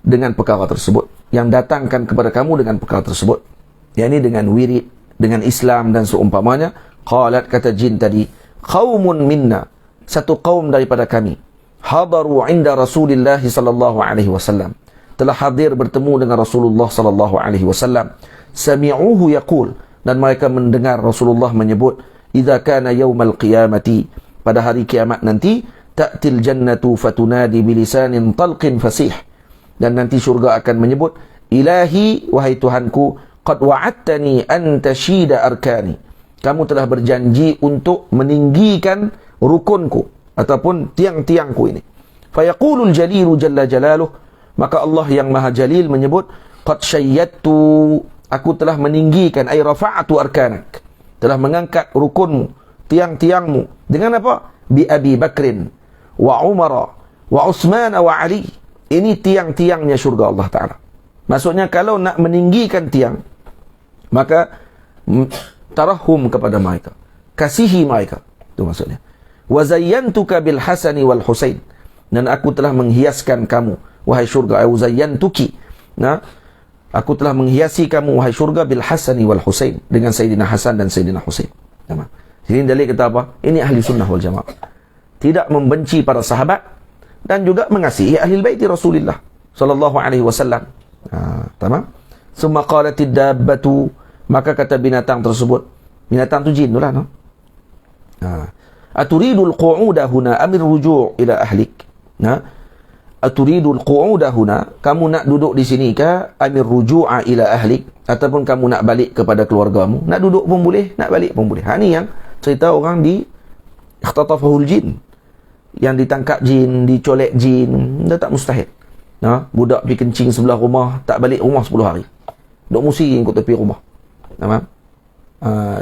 dengan perkara tersebut, yang datangkan kepada kamu dengan perkara tersebut, yakni dengan wirid, dengan Islam dan seumpamanya. Qalat, kata jin tadi, qaumun minna, satu kaum daripada kami, hadaru inda Rasulillah sallallahu alaihi wasallam, telah hadir bertemu dengan Rasulullah sallallahu alaihi wasallam, sami'uhu yaqul, dan mereka mendengar Rasulullah menyebut, idza kana yaumal qiyamati, pada hari kiamat nanti, ta'til jannatu fatunadi bilisanin talqin fasih, dan nanti syurga akan menyebut, ilahi, wahai Tuhanku, qad wa'adtani an tashida arkani, kamu telah berjanji untuk meninggikan rukunku ataupun tiang-tiangku ini. Fayaqulul jalilu jalla jalaluh, maka Allah yang maha jalil menyebut, qad syayyattu, aku telah meninggikan, ay rafa'atu arkanak, telah mengangkat rukunmu, tiang-tiangmu, dengan apa? Bi Abi Bakrin wa Umar wa Utsman wa Ali. Ini tiang-tiangnya syurga Allah Ta'ala. Maksudnya kalau nak meninggikan tiang, maka tarahum kepada mereka, kasihi mereka, itu maksudnya. Wa zayyantuka bil Hasani wal Husain, dan aku telah menghiaskan kamu, wahai syurga, au zayyantuki, nah, aku telah menghiasi kamu, wahai syurga, bil Hasani wal Husain, dengan Sayyidina Hasan dan Sayyidina Husain. Ini dalil kata apa? Ini ahli sunnah wal jamaah, tidak membenci para sahabat dan juga mengasihi ahli baiti Rasulullah sallallahu alaihi wasallam. Tamam. Summa qalatid dabbatu, maka kata binatang tersebut, binatang tu jin tu lah, no? Aturidul qu'uda huna amir ruju' ila ahlik. Aturidul qu'uda huna, kamu nak duduk di sini ke, amir ruju'a ila ahlik, ataupun kamu nak balik kepada keluargamu. Nak duduk pun boleh, nak balik pun boleh. Ni yang cerita orang di ikhtatafahul jin, yang ditangkap jin, dicolek jin, dah tak mustahil. Budak pergi kencing sebelah rumah, tak balik rumah 10 hari, duk musing kat tepi rumah.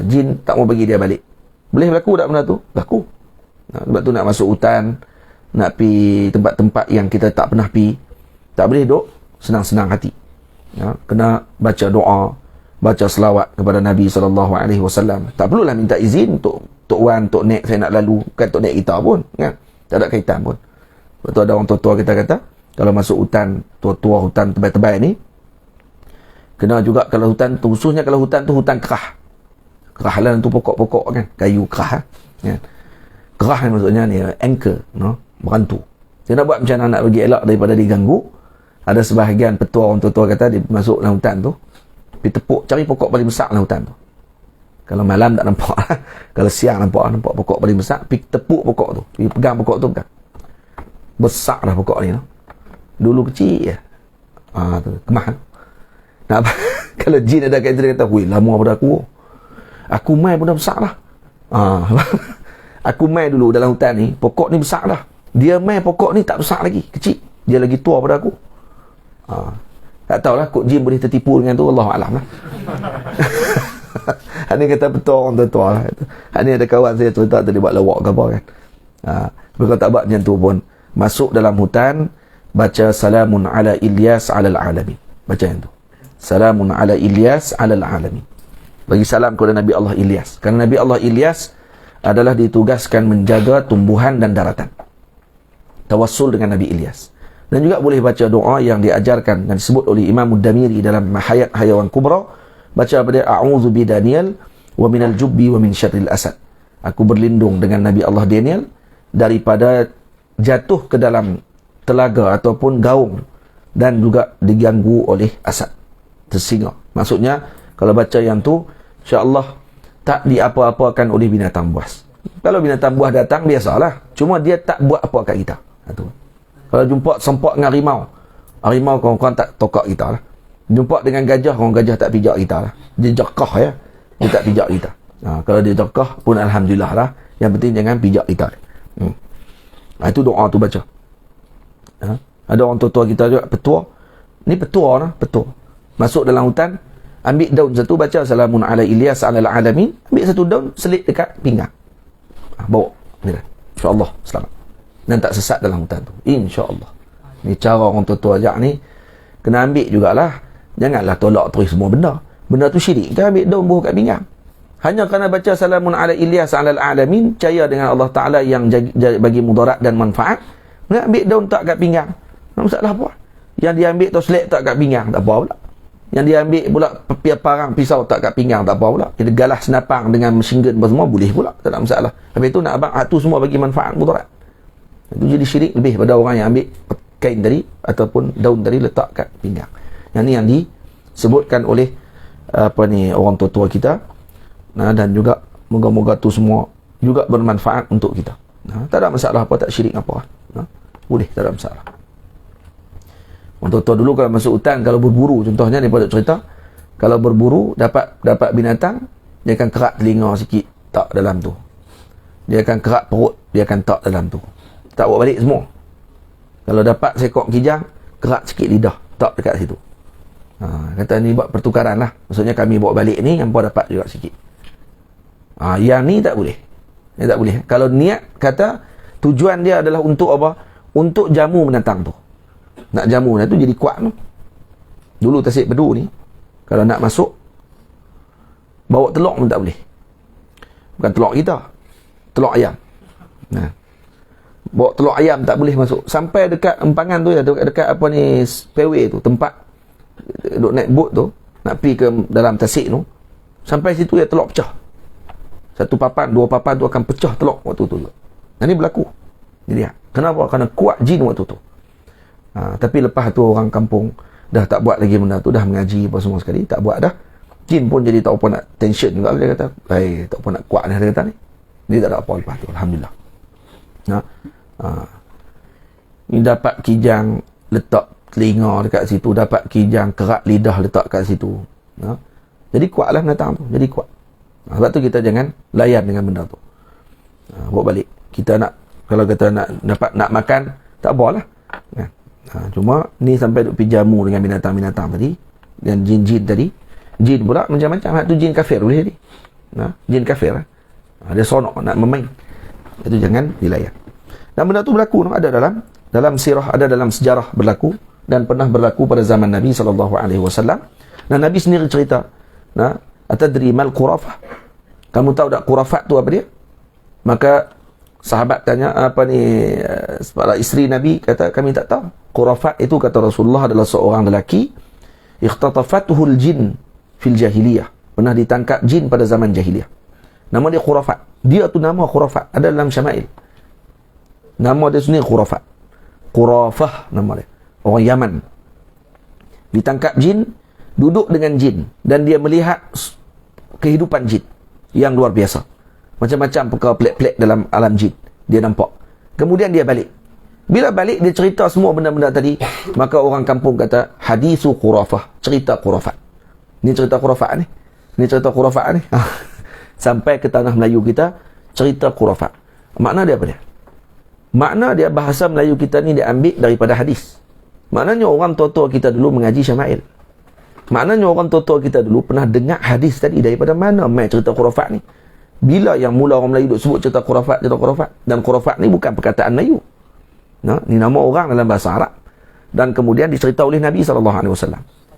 Jin tak mau bagi dia balik. Boleh berlaku tak benda tu? Berlaku. Sebab tu nak masuk hutan, nak pi tempat-tempat yang kita tak pernah pi, tak boleh duk senang-senang hati. Kena baca doa, baca selawat kepada Nabi SAW. Tak perlulah minta izin Tok Wan, Tok Nek, saya nak lalu, kan Tok Nek kita pun, kan? Tak ada kaitan pun. Sebab tu ada orang tua-tua kita kata, kalau masuk hutan, tua-tua hutan tebal-tebal ni, kena juga kalau hutan tu, khususnya kalau hutan tu hutan kerah. Kerah lah tu pokok-pokok kan, kayu kerah kan. Kerah ni maksudnya ni anchor, no? Berantu. Dia nak buat macam mana nak bagi elak daripada diganggu. Ada sebahagian petua orang tua-tua kata dia masuk dalam hutan tu, pergi tepuk, cari pokok paling besar dalam hutan tu. Kalau malam tak nampak lah. Kalau siang nampak pokok paling besar, pergi tepuk pokok tu, pergi pegang pokok tu, pegang. Besar dah pokok ni, no? Dulu kecil je. Tu kemah. Nak apa? Kalau jin ada kat dia kata, "Weh, lama pada aku. Aku mai pun dah besar lah." Aku mai dulu dalam hutan ni, pokok ni besar dah. Dia mai pokok ni tak besar lagi, kecil. Dia lagi tua pada aku. Tak tahulah kok jin boleh tertipu dengan tu, Allahu a'lam lah. Ini kata betul orang tua lah. Ini ada kawan saya cerita tadi buat lawak ke apa kan. Kalau tak buat macam tu pun, masuk dalam hutan, baca salamun ala Ilyas alal alamin. Baca yang tu. Salamun ala Ilyas alal alamin. Bagi salam kepada Nabi Allah Ilyas. Kerana Nabi Allah Ilyas adalah ditugaskan menjaga tumbuhan dan daratan. Tawassul dengan Nabi Ilyas. Dan juga boleh baca doa yang diajarkan dan disebut oleh Imam Ad-Damiri dalam Hayat Hayawan Kubra. Baca pada A'udzu bi Daniel wa minal jubbi wa min syarril asad. Aku berlindung dengan Nabi Allah Daniel daripada jatuh ke dalam telaga ataupun gaung dan juga diganggu oleh asad, tersinga. Maksudnya kalau baca yang tu, insya-Allah tak diapa-apakan oleh binatang buas. Kalau binatang buas datang biasalah, cuma dia tak buat apa kat kita. Itu. Kalau jumpa sempak dengan harimau kawan-kawan tak tokak kita lah. Jumpa dengan gajah, orang gajah tak pijak kita lah. Dia jakah ya, dia tak pijak kita. Kalau dia jakah pun alhamdulillah lah. Yang penting jangan pijak kita. Itu doa tu baca. Ada orang tua-tua kita juga, petua. Ni petua lah, petua. Masuk dalam hutan, ambil daun satu, baca salamun ala Ilyas alal alamin. Ambil satu daun, selit dekat pinggang. Bawa. InsyaAllah selamat. Dan tak sesat dalam hutan tu. InsyaAllah. Ni cara orang tua-tua ajak ni. Kena ambil jugalah. Janganlah tolak terus semua benda. Benda tu syirik. Kita ambil daun buah kat pinggang. Hanya kerana baca salamun ala Ilyas alal alamin, percaya dengan Allah Ta'ala yang bagi mudarat dan manfaat, nak ambil daun tak kat pinggang. Tak masalah apa. Yang dia ambil tu selek tak kat pinggang, tak apa pula. Yang dia ambil pula parang pisau tak kat pinggang, tak apa pula. Dia galah senapang dengan mesin gun semua, boleh pula. Tak ada masalah. Habis tu nak abang tu semua bagi manfaat mudarat. Itu jadi syirik lebih pada orang yang ambil kain tadi ataupun daun tadi letak kat pinggang. Yang ni yang disebutkan oleh orang tua-tua kita. Dan juga moga-moga tu semua juga bermanfaat untuk kita. Tak ada masalah apa, tak syirik apa. Boleh, tak ada masalah. Orang tua-tua dulu kalau masuk hutan, kalau berburu, contohnya daripada cerita, kalau berburu dapat binatang, dia akan kerak telinga sikit tak dalam tu. Dia akan kerak perut, dia akan tak dalam tu. Tak bawa balik semua. Kalau dapat seekor kijang, kerak sikit lidah, tak dekat situ. Kata ni buat pertukaran lah. Maksudnya kami bawa balik ni, hampa dapat juga sikit. Yang ni tak boleh. Yang tak boleh. Kalau niat kata tujuan dia adalah untuk apa? Untuk jamu binatang tu. Nak jamu tu jadi kuat tu. Dulu tasik bedu ni, kalau nak masuk, bawa telur pun tak boleh. Bukan telur kita, telur ayam. Bawa telur ayam tak boleh masuk. Sampai dekat empangan tu, dekat apa ni, fairway tu, tempat duk naik boat tu, nak pergi ke dalam tasik tu, sampai situ ya telur pecah. Satu papan, dua papan tu akan pecah telur waktu tu. Dan ni berlaku. Jadi kenapa? Kerana kuat jin waktu tu. Tapi lepas tu orang kampung dah tak buat lagi benda tu, dah mengaji apa semua sekali, tak buat dah. Jin pun jadi tak apa nak tension juga, dia kata. Tak apa nak kuat dah, dia kata ni. Dia tak ada apa lepas tu, alhamdulillah. Ni dapat kijang letak telinga dekat situ, dapat kijang kerak lidah letak kat situ. Jadi kuatlah binatang tu, jadi kuat. Sebab tu kita jangan layan dengan benda tu. Bawa balik. Kita nak, kalau kita nak makan, tak apalah. Cuma ni sampai duk pergi jamu dengan binatang-binatang tadi, dan jin-jin tadi. Jin pula macam-macam. Hak tu jin kafir boleh jadi. Jin kafir. Dia sonok nak memain. Itu jangan dilayan. Dan benda tu berlaku, ada dalam sirah, ada dalam sejarah berlaku, dan pernah berlaku pada zaman Nabi SAW. Dan Nabi sendiri cerita, atadri mal qurafah? Kamu tahu tak qurafat tu apa dia? Maka sahabat tanya, para isteri Nabi kata, kami tak tahu. Qurafat itu, kata Rasulullah, adalah seorang lelaki ikhtatafatuhul jin fil jahiliyah. Pernah ditangkap jin pada zaman jahiliyah. Nama dia Qurafat. Dia tu nama Qurafat, ada dalam Syama'il. Nama dia sendiri Qurafat. Qurafah nama dia. Orang Yaman. Ditangkap jin, duduk dengan jin, dan dia melihat kehidupan jin yang luar biasa. Macam-macam perkara pelik-pelik dalam alam jin dia nampak. Kemudian dia balik. Bila balik, dia cerita semua benda-benda tadi. Maka orang kampung kata, hadisu Qurafah, cerita Qurafat. Ni cerita Qurafat ni. Ni cerita Qurafat ni. Sampai ke tanah Melayu kita, cerita Qurafat. Makna dia apa dia? Makna dia, bahasa Melayu kita ni dia ambil daripada hadis. Maknanya orang tua-tua kita dulu mengaji Syama'il. Maknanya orang tua-tua kita dulu pernah dengar hadis tadi. Daripada mana main cerita Qurafat ni? Bila yang mula orang Melayu duk sebut cerita Qurafat. Dan Qurafat ni bukan perkataan Melayu. Ni nama orang dalam bahasa Arab. Dan kemudian dicerita oleh Nabi SAW.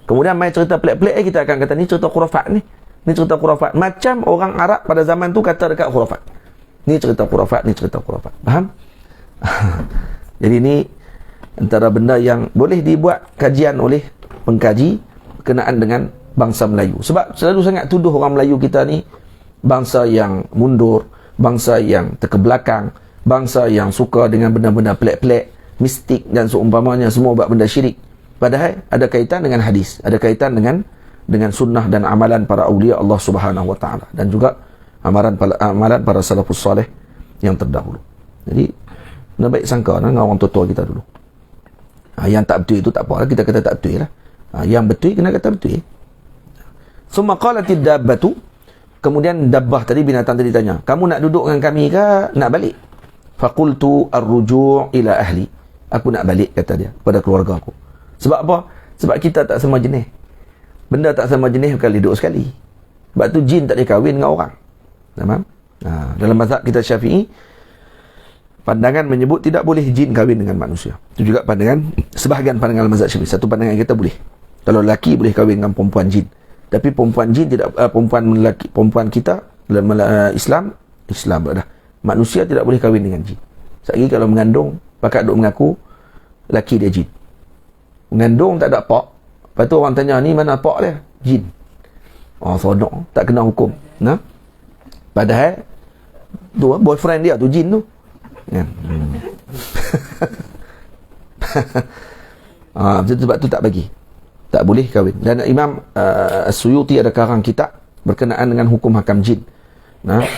Kemudian main cerita pelik-pelik, kita akan kata ni cerita Qurafat ni. Ni cerita Qurafat. Macam orang Arab pada zaman tu kata dekat Qurafat. Ni cerita Qurafat, ni cerita Qurafat. Faham? Jadi ni antara benda yang boleh dibuat kajian oleh pengkaji berkenaan dengan bangsa Melayu. Sebab selalu sangat tuduh orang Melayu kita ni bangsa yang mundur, bangsa yang terkebelakang, bangsa yang suka dengan benda-benda pelik-pelik, mistik dan seumpamanya, semua buat benda syirik. Padahal ada kaitan dengan hadis, ada kaitan dengan sunnah dan amalan para awliya Allah Subhanahu Wa Taala, dan juga amalan para salafus salih yang terdahulu. Jadi nak baik sangka dengan orang tua-tua kita dulu. Yang tak betul itu tak apa, kita kata tak betul lah. Yang betul kena kata betul. Summa qalatid dabbatu, kemudian dabbah tadi, binatang tadi tanya, kamu nak duduk dengan kami ke nak balik? Faqultu ar-ruju' ila ahli. Aku nak balik, kata dia, pada keluarga aku. Sebab apa? Sebab kita tak sama jenis. Benda tak sama jenis bukan hidup sekali. Sebab tu jin tak boleh kahwin dengan orang. Faham? Dalam mazhab kita Syafi'i, pandangan menyebut tidak boleh jin kahwin dengan manusia. Itu juga pandangan, sebahagian pandangan mazhab Syafi'i. Satu pandangan kita boleh. Kalau lelaki boleh kahwin dengan perempuan jin. Tapi perempuan jin tidak, perempuan kita dalam Islam dah. Manusia tidak boleh kahwin dengan jin. Sekali kalau mengandung, pakat duk mengaku lelaki dia jin. Mengandung tak ada pak. Lepas tu orang tanya, ni mana pak dia? Jin. Sonok, tak kena hukum. Padahal tu boyfriend dia tu jin tu. Sebab tu tak bagi. Tak boleh kahwin. Dan Imam As-Suyuti ada karang kitab berkenaan dengan hukum hakam jin.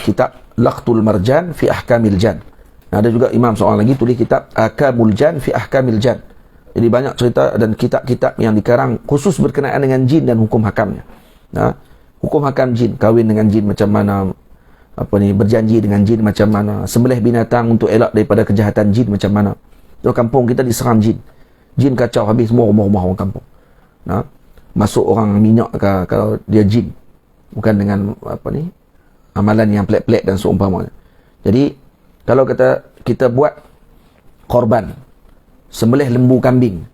Kitab Laqtul Marjan fi Ahkamil Jan. Ada juga imam seorang lagi tulis kitab Akamul Jan fi Ahkamil Jan. Jadi banyak cerita dan kitab-kitab yang dikarang khusus berkenaan dengan jin dan hukum hakamnya. Hukum hakam jin, kahwin dengan jin macam mana, berjanji dengan jin macam mana, sembelih binatang untuk elak daripada kejahatan jin macam mana. Di kampung kita diseram jin. Jin kacau habis semua rumah-rumah orang kampung. Masuk orang minyak kalau dia jin. Bukan dengan amalan yang pelik-pelik dan seumpamanya. Jadi kalau kita buat korban, sembelih lembu kambing,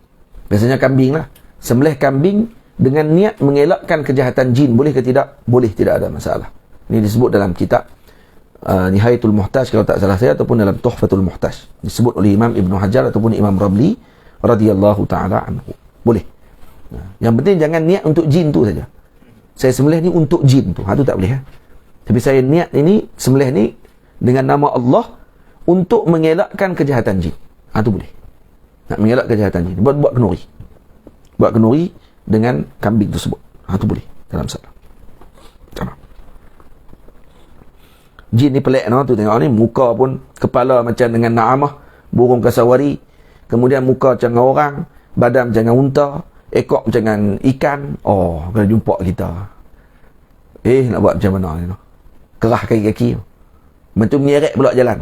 biasanya kambing lah, sembelih kambing dengan niat mengelakkan kejahatan jin, boleh ke tidak? Boleh, tidak ada masalah. Ini disebut dalam kitab Nihayatul Muhtaj kalau tak salah saya, ataupun dalam Tuhfatul Muhtaj, disebut oleh Imam Ibn Hajar ataupun Imam Rabli radhiyallahu ta'ala anhu. Boleh. Yang penting jangan niat untuk jin tu saja. Saya sembelih ni untuk jin tu, tu tak boleh. Tapi saya niat ini, sembelih ni dengan nama Allah untuk mengelakkan kejahatan jin. Tu boleh. Nak mengelak kejahatan jin, buat kenuri. Buat kenuri dengan kambing tersebut. Tu boleh dalam salah. Jin ni pelik tu, tengok ni muka pun, kepala macam dengan na'amah, burung kasawari, kemudian muka macam dengan orang, badan macam dengan unta, ekor macam dengan ikan. Kalau jumpa kita, nak buat macam mana ni? Kerah kaki-kaki, macam menyeret pula jalan,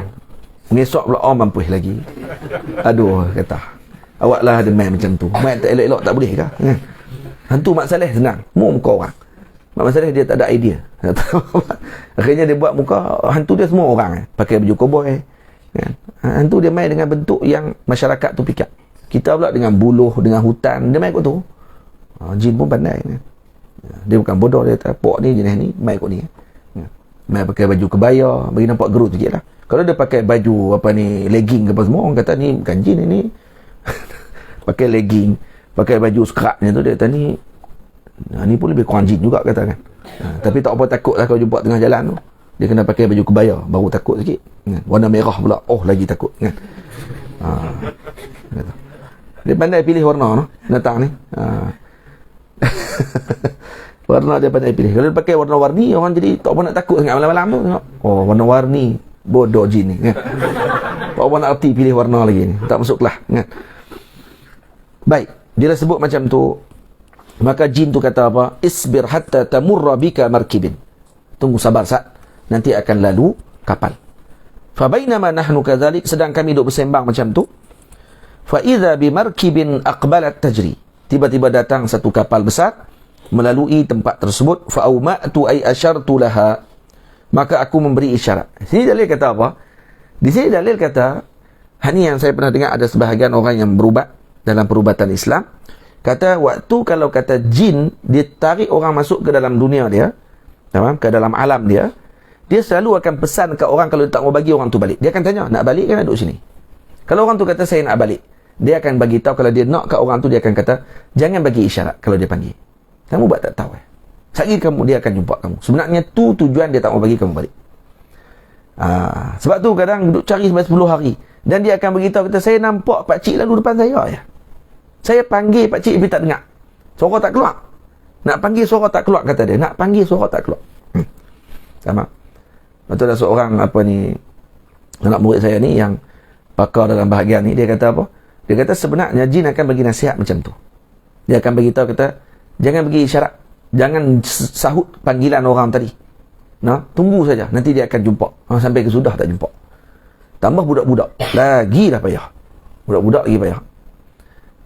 mengesok pula, mampus lagi. Aduh, kata awak lah ada main macam tu, main tak elok-elok tak boleh ke? Hantu Mak Saleh senang, muka orang. Mak Saleh dia tak ada idea. Akhirnya dia buat muka hantu dia semua orang, pakai baju koboi. Hantu dia main dengan bentuk yang masyarakat tu fikir. Kita pula dengan buluh, dengan hutan, dia main kot tu. Jin pun pandai. Dia bukan bodoh, dia tapok ni jenis ni, main kot ni. Main pakai baju kebaya, bagi nampak gerut sikit lah. Kalau dia pakai baju legging ke apa semua, orang kata ni bukan jin ni. Pakai legging, pakai baju skratnya tu, dia kata ni pun lebih kurang jin juga kata kan. Tapi tak apa, takut lah kalau jumpa tengah jalan tu. Dia kena pakai baju kebaya, baru takut sikit. Warna merah pula, lagi takut kan. Dia pandai pilih warna datang ni. Warna dia pandai pilih. Kalau dia pakai warna-warni, orang jadi tak apa nak takut sangat malam-malam tu. Tengok, warna-warni, bodoh jin ni kan. Tak apa nak erti pilih warna lagi ni, tak masuk kelas kan. Baik, dia dah sebut macam tu. Maka jin tu kata apa? Isbir hatta tamurra bika markibin. Tunggu sabar sat, nanti akan lalu kapal. Fa bainama nahnu kadzalik, sedang kami duk bersembang macam tu. Fa idza bi markibin aqbalat tajri. Tiba-tiba datang satu kapal besar melalui tempat tersebut. Fa auma'tu ay ashartu laha. Maka aku memberi isyarat. Sini dalil kata apa? Di sini dalil kata, ini yang saya pernah dengar ada sebahagian orang yang berubat dalam perubatan Islam. Kata waktu kalau kata jin, dia tarik orang masuk ke dalam dunia dia, ke dalam alam dia, dia selalu akan pesan ke orang kalau dia tak mau bagi orang tu balik. Dia akan tanya, nak balik kan nak duduk sini? Kalau orang tu kata saya nak balik, dia akan bagi tahu. Kalau dia nak ke orang tu, dia akan kata jangan bagi isyarat kalau dia panggil. Kamu buat tak tahu Sekali kamu, dia akan jumpa kamu. Sebenarnya tu tujuan dia tak mau bagi kamu balik. Sebab tu kadang duduk cari sampai 10 hari. Dan dia akan beritahu, kata saya nampak pakcik lalu depan saya. Saya panggil pakcik tapi tak dengar. Suara tak keluar. Nak panggil suara tak keluar, kata dia. Nak panggil suara tak keluar. Sama. Betul ada seorang anak murid saya ni yang pakar dalam bahagian ni, dia kata apa? Dia kata sebenarnya jin akan bagi nasihat macam tu. Dia akan beritahu, kata jangan bagi isyarat, jangan sahut panggilan orang tadi. Tunggu saja, nanti dia akan jumpa. Sampai ke sudah tak jumpa. Tambah budak-budak, lagi dah payah. Budak-budak lagi payah.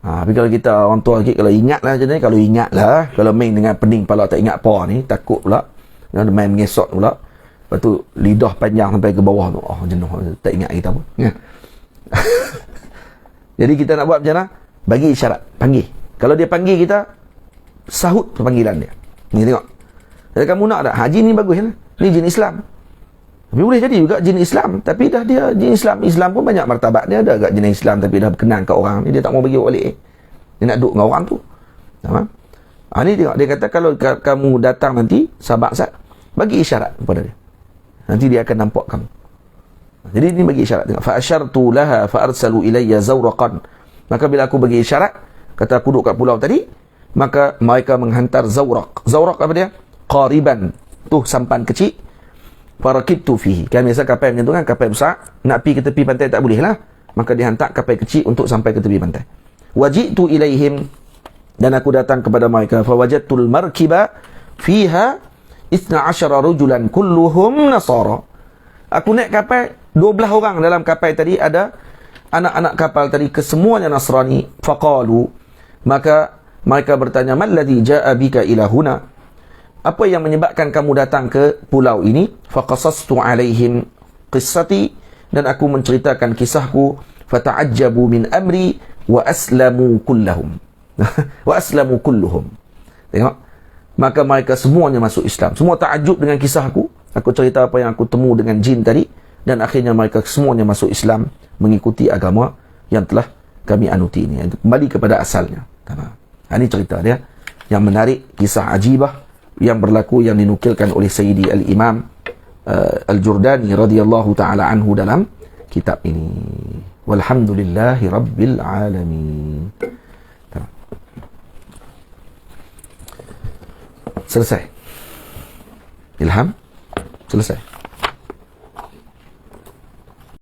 Tapi kalau kita orang tua sikit, kalau ingat lah macam ni, kalau ingat lah, kalau main dengan pening kepala tak ingat apa ni, takut pula, main mengesot pula. Lepas tu lidah panjang sampai ke bawah tu. Oh, jenuh, tak ingat kita apa. Ya. Jadi kita nak buat macam mana? Bagi isyarat, panggil. Kalau dia panggil kita, sahut panggilan dia. Ni tengok. Jadi kamu nak tak? Haji ni bagus lah. Ni jin Islam. Tapi boleh jadi juga jin Islam. Tapi dah dia jin Islam. Islam pun banyak martabat. Dia ada agak jin Islam tapi dah berkenan kat orang ni. Dia tak mau bagi balik. Dia nak duduk dengan orang tu. Ni tengok. Dia kata kalau kamu datang nanti, sahabat Sa'ad, bagi isyarat kepada dia. Nanti dia akan nampak kamu. Jadi ini bagi isyarat. Tengok. Fa'asyartu laha fa'arsalu ilayya zawraqan. Maka bila aku bagi isyarat, kata aku duduk kat pulau tadi, maka mereka menghantar zawraq. Zawraq apa dia? Qariban. Tu sampan kecil. Farakibtu fihi. Kan biasa kapal macam tu kan, kapal besar. Nak pergi ke tepi pantai tak boleh lah. Maka dihantar kapal kecil untuk sampai ke tepi pantai. Wajitu ilaihim. Dan aku datang kepada mereka. Fawajadtul markiba fiha 12 rujulan kulluhum nasara. Aku naik kapal, 12 orang dalam kapal tadi ada anak-anak kapal tadi kesemuanya Nasrani. Faqalu, maka mereka bertanya, "Malladhi jaa bika ila huna?" Apa yang menyebabkan kamu datang ke pulau ini? Faqasastu alaihim qissati, dan aku menceritakan kisahku. Fata'ajjabu min amri wa aslamu kullahum. Wa aslamu kulluhum. Tengok. Maka mereka semuanya masuk Islam. Semua takjub dengan kisahku. Aku cerita apa yang aku temu dengan jin tadi. Dan akhirnya mereka semuanya masuk Islam, mengikuti agama yang telah kami anuti ini. Kembali kepada asalnya. Ini cerita dia yang menarik, kisah ajibah yang berlaku, yang dinukilkan oleh Sayyidi Al-Imam Al-Jurdani radhiyallahu ta'ala anhu dalam kitab ini. Walhamdulillahi Rabbil Alamin. Selesai. Ilham? Selesai.